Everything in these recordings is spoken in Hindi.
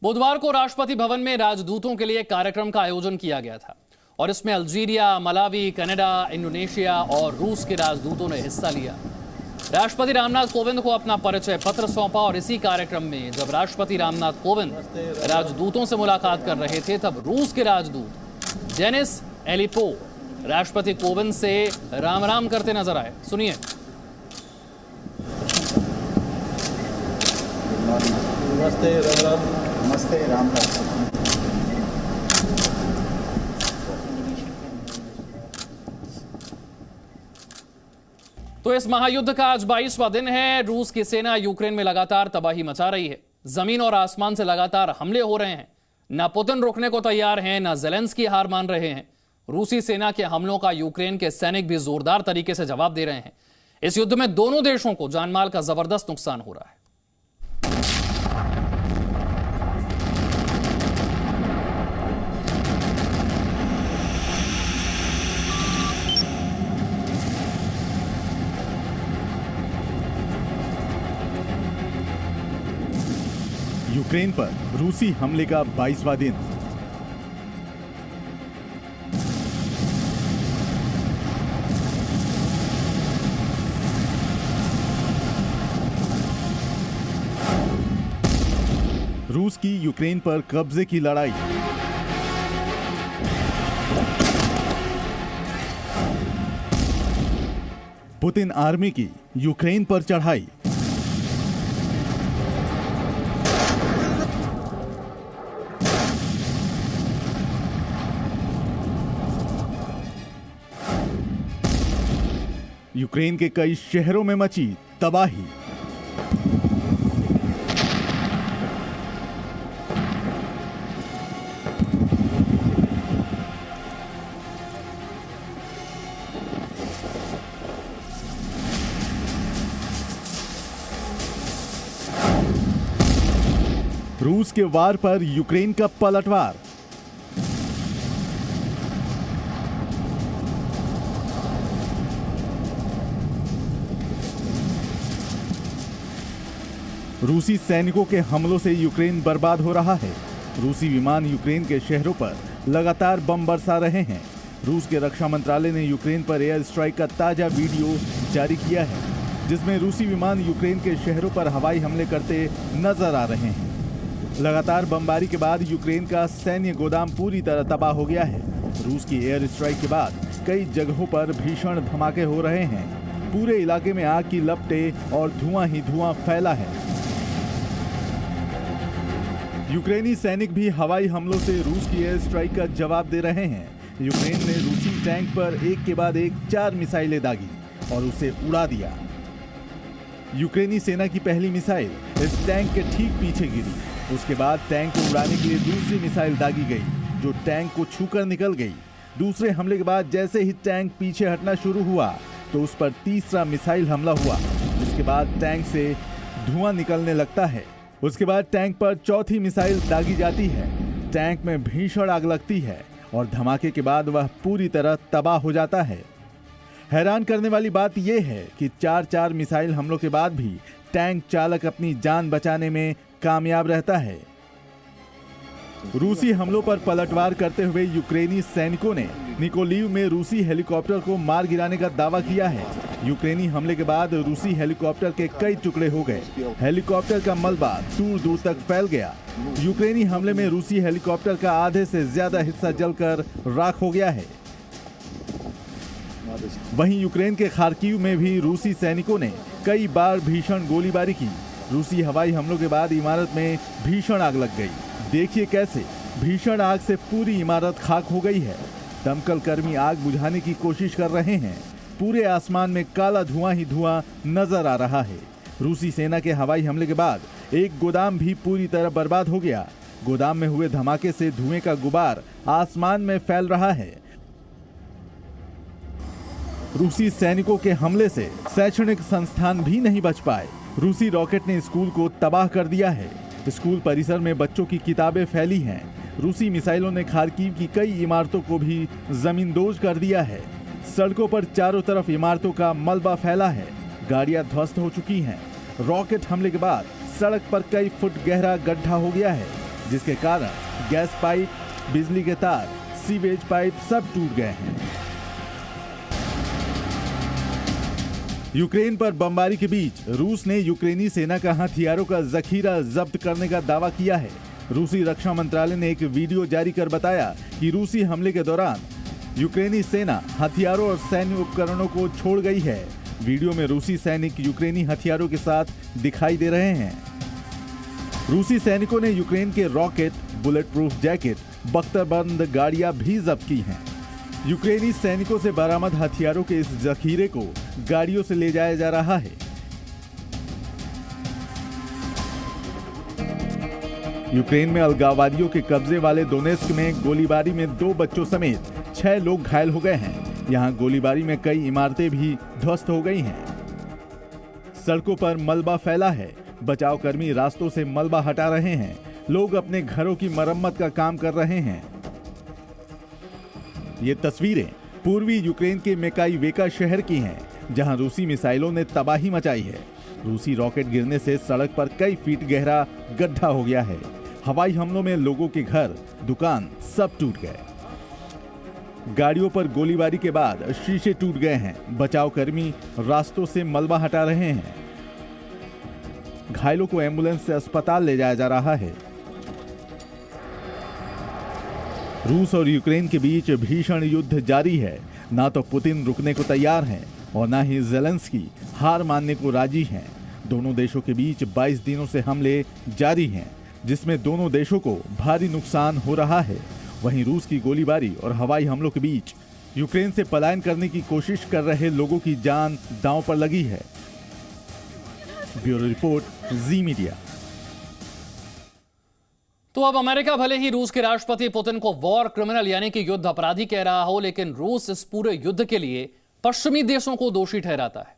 बुधवार को राष्ट्रपति भवन में राजदूतों के लिए कार्यक्रम का आयोजन किया गया था और इसमें अल्जीरिया, मलावी, कनाडा, इंडोनेशिया और रूस के राजदूतों ने हिस्सा लिया। राष्ट्रपति रामनाथ कोविंद को अपना परिचय पत्र सौंपा और इसी कार्यक्रम में जब राष्ट्रपति रामनाथ कोविंद राजदूतों से मुलाकात कर रहे थे तब रूस के राजदूत डेनिस एलिपो राष्ट्रपति कोविंद से राम राम करते नजर आए। सुनिए। नमस्ते राम। नमस्ते राम। तो इस महायुद्ध का आज 22वां दिन है। रूस की सेना यूक्रेन में लगातार तबाही मचा रही है। जमीन और आसमान से लगातार हमले हो रहे हैं। ना पुतिन रुकने को तैयार हैं, ना ज़ेलेंस्की हार मान रहे हैं। रूसी सेना के हमलों का यूक्रेन के सैनिक भी जोरदार तरीके से जवाब दे रहे हैं। इस युद्ध में दोनों देशों को जानमाल का जबरदस्त नुकसान हो रहा है। यूक्रेन पर रूसी हमले का 22वां दिन। रूस की यूक्रेन पर कब्जे की लड़ाई। पुतिन आर्मी की यूक्रेन पर चढ़ाई। यूक्रेन के कई शहरों में मची तबाही। रूस के वार पर यूक्रेन का पलटवार। रूसी सैनिकों के हमलों से यूक्रेन बर्बाद हो रहा है। रूसी विमान यूक्रेन के शहरों पर लगातार बम बरसा रहे हैं। रूस के रक्षा मंत्रालय ने यूक्रेन पर एयर स्ट्राइक का ताजा वीडियो जारी किया है, जिसमें रूसी विमान यूक्रेन के शहरों पर हवाई हमले करते नजर आ रहे हैं। लगातार बमबारी के बाद यूक्रेन का सैन्य गोदाम पूरी तरह तबाह हो गया है। रूस की एयर स्ट्राइक के बाद कई जगहों पर भीषण धमाके हो रहे हैं। पूरे इलाके में आग की लपटें और धुआं ही धुआं फैला है। यूक्रेनी सैनिक भी हवाई हमलों से रूस की एयर स्ट्राइक का जवाब दे रहे हैं। यूक्रेन ने रूसी टैंक पर एक के बाद एक 4 मिसाइलें दागी और उसे उड़ा दिया। यूक्रेनी सेना की पहली मिसाइल इस टैंक के ठीक पीछे गिरी। उसके बाद टैंक को उड़ाने के लिए दूसरी मिसाइल दागी गई, जो टैंक को छूकर निकल गई। दूसरे हमले के बाद जैसे ही टैंक पीछे हटना शुरू हुआ तो उस पर तीसरा मिसाइल हमला हुआ, जिसके बाद टैंक से धुआं निकलने लगता है। उसके बाद टैंक पर चौथी मिसाइल दागी जाती है। टैंक में भीषण आग लगती है और धमाके के बाद वह पूरी तरह तबाह हो जाता है। हैरान करने वाली बात यह है कि 4 मिसाइल हमलों के बाद भी टैंक चालक अपनी जान बचाने में कामयाब रहता है। रूसी हमलों पर पलटवार करते हुए यूक्रेनी सैनिकों ने निकोलीव में रूसी हेलीकॉप्टर को मार गिराने का दावा किया है। यूक्रेनी हमले के बाद रूसी हेलीकॉप्टर के कई टुकड़े हो गए। हेलीकॉप्टर का मलबा दूर दूर तक फैल गया। यूक्रेनी हमले में रूसी हेलीकॉप्टर का आधे से ज्यादा हिस्सा जलकर राख हो गया है। वहीं यूक्रेन के खार्किव में भी रूसी सैनिकों ने कई बार भीषण गोलीबारी की। रूसी हवाई हमलों के बाद इमारत में भीषण आग लग गई। देखिए कैसे भीषण आग से पूरी इमारत खाक हो गई है। दमकल कर्मी आग बुझाने की कोशिश कर रहे हैं। पूरे आसमान में काला धुआं ही धुआं नजर आ रहा है। रूसी सेना के हवाई हमले के बाद एक गोदाम भी पूरी तरह बर्बाद हो गया। गोदाम में हुए धमाके से धुएं का गुबार आसमान में फैल रहा है। रूसी सैनिकों के हमले से शैक्षणिक संस्थान भी नहीं बच पाए। रूसी रॉकेट ने स्कूल को तबाह कर दिया है। स्कूल परिसर में बच्चों की किताबें फैली हैं। रूसी मिसाइलों ने खार्किव की कई इमारतों को भी जमींदोज कर दिया है। सड़कों पर चारों तरफ इमारतों का मलबा फैला है। गाड़ियां ध्वस्त हो चुकी हैं। रॉकेट हमले के बाद सड़क पर कई फुट गहरा गड्ढा हो गया है, जिसके कारण गैस पाइप, बिजली के तार, सीवेज पाइप सब टूट गए हैं। यूक्रेन पर बमबारी के बीच रूस ने यूक्रेनी सेना का हथियारों का जखीरा जब्त करने का दावा किया है। रूसी रक्षा मंत्रालय ने एक वीडियो जारी कर बताया कि रूसी हमले के दौरान यूक्रेनी सेना हथियारों और सैन्य उपकरणों को छोड़ गई है। वीडियो में रूसी सैनिक यूक्रेनी हथियारों के साथ दिखाई दे रहे हैं। रूसी सैनिकों ने यूक्रेन के रॉकेट, बुलेट प्रूफ जैकेट, बख्तरबंद गाड़ियां भी जब्त की हैं। यूक्रेनी सैनिकों से बरामद हथियारों के इस जखीरे को गाड़ियों से ले जाया जा रहा है। यूक्रेन में अलगाववादियों के कब्जे वाले दोनेस्क में गोलीबारी में 2 बच्चों समेत 6 लोग घायल हो गए हैं। यहां गोलीबारी में कई इमारतें भी ध्वस्त हो गई हैं। सड़कों पर मलबा फैला है। बचाव कर्मी रास्तों से मलबा हटा रहे हैं। लोग अपने घरों की मरम्मत का काम कर रहे हैं। ये तस्वीरें पूर्वी यूक्रेन के मेकाईवेका शहर की हैं, जहां रूसी मिसाइलों ने तबाही मचाई है। रूसी रॉकेट गिरने से सड़क पर कई फीट गहरा गड्ढा हो गया है। हवाई हमलों में लोगों के घर, दुकान सब टूट गए। गाड़ियों पर गोलीबारी के बाद शीशे टूट गए हैं। बचाव कर्मी रास्तों से मलबा हटा रहे हैं। घायलों को एम्बुलेंस से अस्पताल ले जाया जा रहा है। रूस और यूक्रेन के बीच भीषण युद्ध जारी है। ना तो पुतिन रुकने को तैयार हैं और ना ही ज़ेलेंस्की हार मानने को राजी हैं। दोनों देशों के बीच 22 दिनों से हमले जारी हैं, जिसमें दोनों देशों को भारी नुकसान हो रहा है। वहीं रूस की गोलीबारी और हवाई हमलों के बीच यूक्रेन से पलायन करने की कोशिश कर रहे लोगों की जान दांव पर लगी है। ब्यूरो रिपोर्ट, जी मीडिया। तो अब अमेरिका भले ही रूस के राष्ट्रपति पुतिन को वॉर क्रिमिनल यानी कि युद्ध अपराधी कह रहा हो, लेकिन रूस इस पूरे युद्ध के लिए पश्चिमी देशों को दोषी ठहराता है।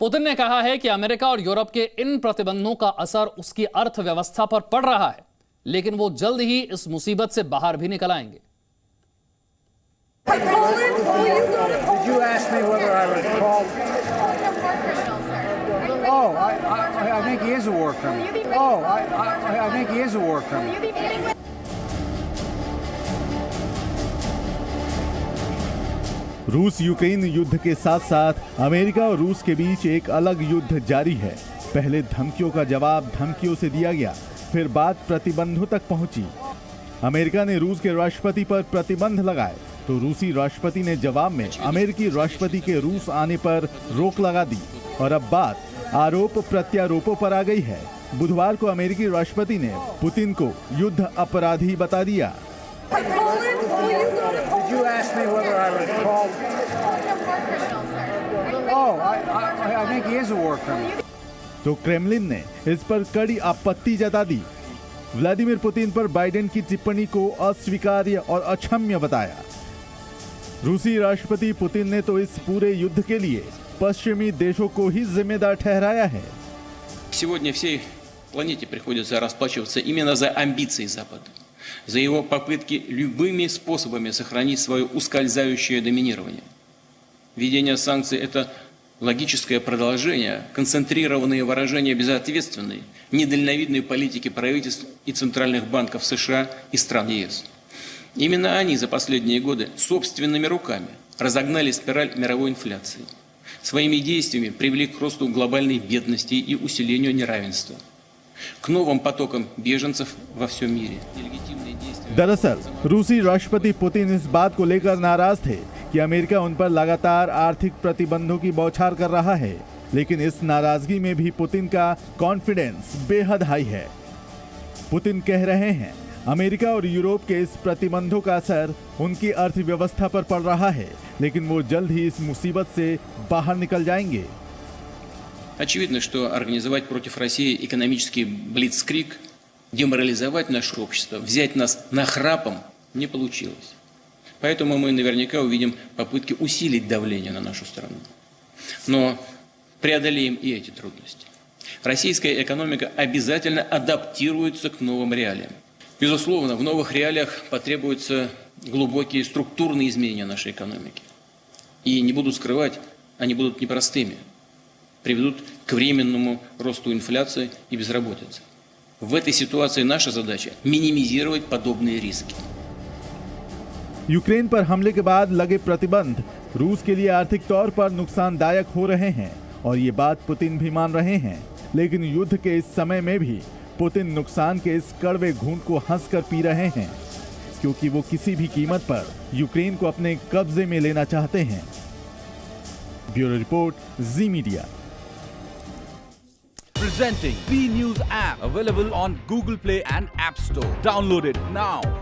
पुतिन ने कहा है कि अमेरिका और यूरोप के इन प्रतिबंधों का असर उसकी अर्थव्यवस्था पर पड़ रहा है, लेकिन वो जल्द ही इस मुसीबत से बाहर भी निकल आएंगे। रूस यूक्रेन युद्ध के साथ साथ अमेरिका और रूस के बीच एक अलग युद्ध जारी है। पहले धमकियों का जवाब धमकियों से दिया गया, फिर बात प्रतिबंधों तक पहुंची। अमेरिका ने रूस के राष्ट्रपति पर प्रतिबंध लगाए तो रूसी राष्ट्रपति ने जवाब में अमेरिकी राष्ट्रपति के रूस आने पर रोक लगा दी और अब बात आरोप प्रत्यारोपों पर आ गई है। बुधवार को अमेरिकी राष्ट्रपति ने पुतिन को युद्ध अपराधी बता दिया। तो क्रेमलिन ने इस पर कड़ी आपत्ति जता दी। व्लादिमीर पुतिन पर बाइडेन की टिप्पणी को अस्वीकार्य और अक्षम्य बताया। रूसी राष्ट्रपति पुतिन ने तो इस पूरे युद्ध के लिए पश्चिमी देशों को ही जिम्मेदार ठहराया है। Сегодня всей планете приходится расплачиваться именно за амбиции Запада, за его попытки любыми способами сохранить свое ускользающее доминирование. Введение санкций – это логическое продолжение, концентрированные выражения безответственной, недальновидной политики правительств и центральных банков США и стран ЕС. Именно они за последние годы собственными руками разогнали спираль мировой инфляции. Своими действиями привели к росту глобальной бедности и усилению неравенства, к новым потокам беженцев во всем мире. दरअसल रूसी राष्ट्रपति पुतिन इस बात को लेकर नाराज थे कि अमेरिका उन पर लगातार आर्थिक प्रतिबंधों की बौछार कर रहा है, लेकिन इस नाराजगी में भी पुतिन का कॉन्फिडेंस बेहद हाई है। पुतिन कह रहे हैं अमेरिका और यूरोप के इस प्रतिबंधों का असर उनकी अर्थव्यवस्था पर पड़ रहा है, लेकिन वो जल्द ही इस मुसीबत से बाहर निकल जाएंगे। Очевидно, что организовать против России экономический блицкриг, деморализовать наше общество, взять нас нахрапом не получилось. Поэтому мы наверняка увидим попытки усилить давление на нашу страну. Но преодолеем и эти трудности. Российская экономика обязательно адаптируется к новым реалиям. Безусловно, в новых реалиях потребуются глубокие структурные изменения нашей экономики. И не буду скрывать, они будут непростыми, приведут к временному росту инфляции и безработицы. В этой ситуации наша задача – минимизировать подобные риски. यूक्रेन पर हमले के बाद लगे प्रतिबंध रूस के लिए आर्थिक तौर पर नुकसानदायक हो रहे हैं और ये बात पुतिन भी मान रहे हैं। लेकिन युद्ध के इस समय में भी पुतिन नुकसान के इस कड़वे घूंट को हंसकर पी रहे हैं, क्योंकि वो किसी भी कीमत पर यूक्रेन को अपने कब्जे में लेना चाहते हैं। Bureau report, ji media. Presenting B News app, available on Google Play and App Store. Download it now.